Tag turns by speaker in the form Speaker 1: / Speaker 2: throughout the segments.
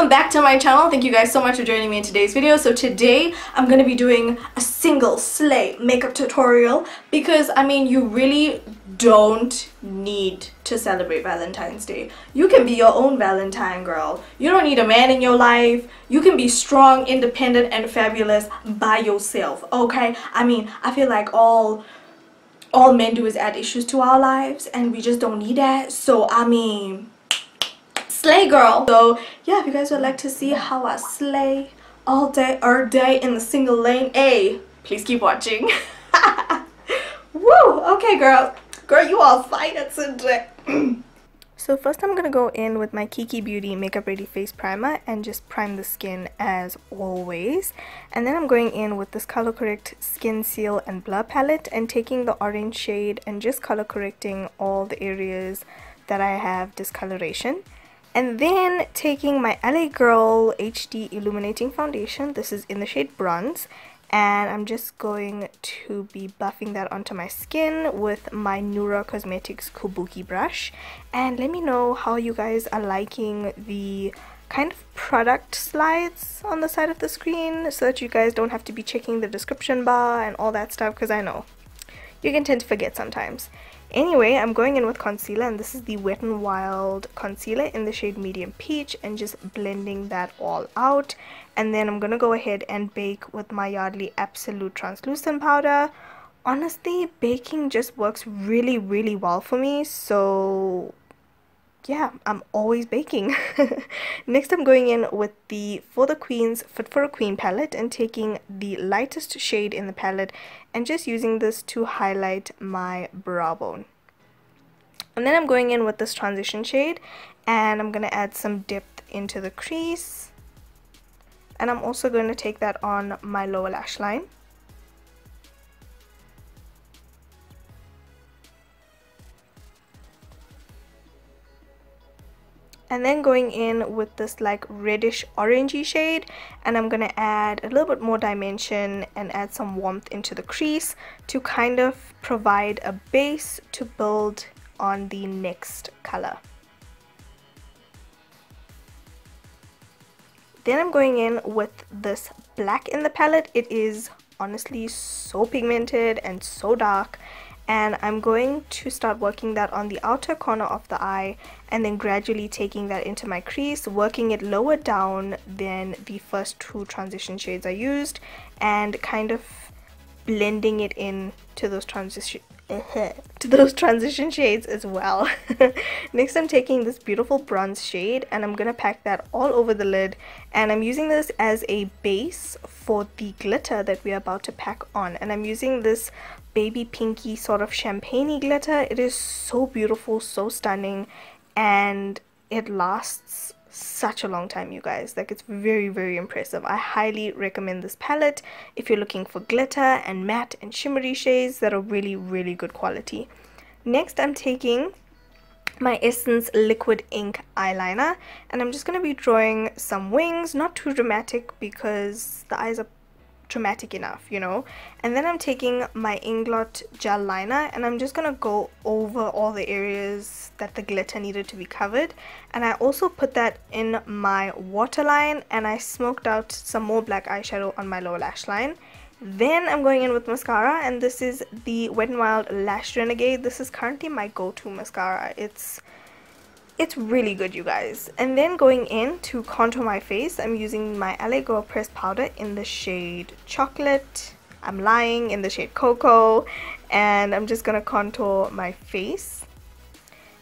Speaker 1: welcome back to my channel. Thank you guys so much for joining me in today's video. So today I'm gonna be doing a single slay makeup tutorial because I mean you really don't need to celebrate Valentine's Day. You can be your own Valentine girl. You don't need a man in your life. You can be strong, independent, and fabulous by yourself, okay? I mean, I feel like all men do is add issues to our lives and we just don't need that. So I mean, slay girl. So yeah, if you guys would like to see how I slay all day or day in the single lane, please keep watching. Woo! Okay, girl, you all fired today. So first I'm gonna go in with my Kiki Beauty Makeup Ready Face Primer and just prime the skin as always. And then I'm going in with this Color Correct Skin Seal and Blur palette and taking the orange shade and just color correcting all the areas that I have discoloration. And then taking my LA Girl HD Illuminating Foundation, this is in the shade Bronze, and I'm just going to be buffing that onto my skin with my Nura Cosmetics Kabuki brush. And let me know how you guys are liking the kind of product slides on the side of the screen so that you guys don't have to be checking the description bar and all that stuff, because I know you can tend to forget sometimes. Anyway, I'm going in with concealer, and this is the Wet n Wild concealer in the shade Medium Peach, and just blending that all out. And then I'm gonna go ahead and bake with my Yardley Absolute Translucent powder. Honestly, baking just works really well for me, so yeah, I'm always baking. Next I'm going in with the For the Queen's Fit for a Queen palette and taking the lightest shade in the palette and just using this to highlight my brow bone. And then I'm going in with this transition shade and I'm going to add some depth into the crease. And I'm also going to take that on my lower lash line. And then going in with this like reddish orangey shade, and I'm gonna add a little bit more dimension and add some warmth into the crease to kind of provide a base to build on the next color. Then I'm going in with this black in the palette. It is honestly so pigmented and so dark, and I'm going to start working that on the outer corner of the eye and then gradually taking that into my crease, working it lower down than the first two transition shades I used and kind of blending it in to those transition shades as well. Next I'm taking this beautiful bronze shade and I'm gonna pack that all over the lid, and I'm using this as a base for the glitter that we're about to pack on. And I'm using this baby pinky sort of champagne-y glitter. It is so beautiful, so stunning, and it lasts such a long time, you guys. Like, it's very impressive. I highly recommend this palette if you're looking for glitter and matte and shimmery shades that are really good quality. Next I'm taking my Essence Liquid Ink eyeliner and I'm just going to be drawing some wings, not too dramatic because the eyes are dramatic enough, you know. And then I'm taking my Inglot gel liner and I'm just gonna go over all the areas that the glitter needed to be covered, and I also put that in my waterline and I smoked out some more black eyeshadow on my lower lash line. Then I'm going in with mascara, and this is the Wet n Wild Lash Renegade. This is currently my go-to mascara. It's really good, you guys. And then going in to contour my face, I'm using my LA Girl pressed powder in the shade Chocolate. I'm lying, in the shade Cocoa, and I'm just gonna contour my face.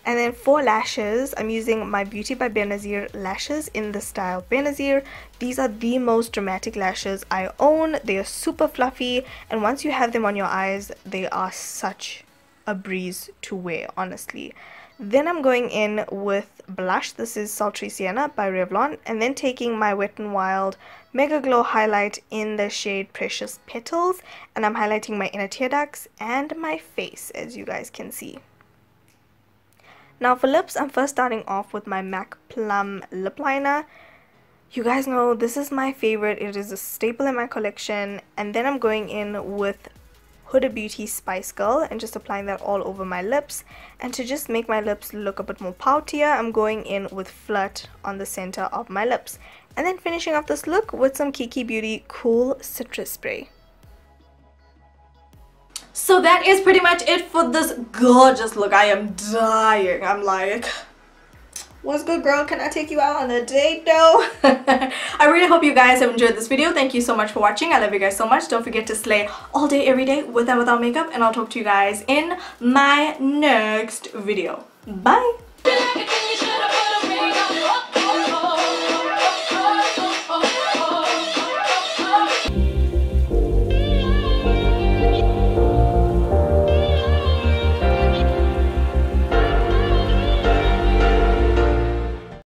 Speaker 1: And then for lashes, I'm using my Beauty by Benazir lashes in the style Benazir. These are the most dramatic lashes I own. They are super fluffy, and once you have them on your eyes, they are such a breeze to wear, honestly. Then I'm going in with blush. This is Sultry Sienna by Revlon, and then taking my Wet n Wild Mega Glow highlight in the shade Precious Petals, and I'm highlighting my inner tear ducts and my face, as you guys can see. Now for lips, I'm first starting off with my MAC Plum lip liner. You guys know this is my favorite. It is a staple in my collection. And then I'm going in with Huda Beauty Spice Girl, and just applying that all over my lips. And to just make my lips look a bit more poutier, I'm going in with Flirt on the center of my lips. And then finishing off this look with some Kiki Beauty Cool Citrus Spray. So that is pretty much it for this gorgeous look. I am dying. I'm like, what's good, girl? Can I take you out on a date though? I really hope you guys have enjoyed this video. Thank you so much for watching. I love you guys so much. Don't forget to slay all day, every day, with and without makeup. And I'll talk to you guys in my next video. Bye!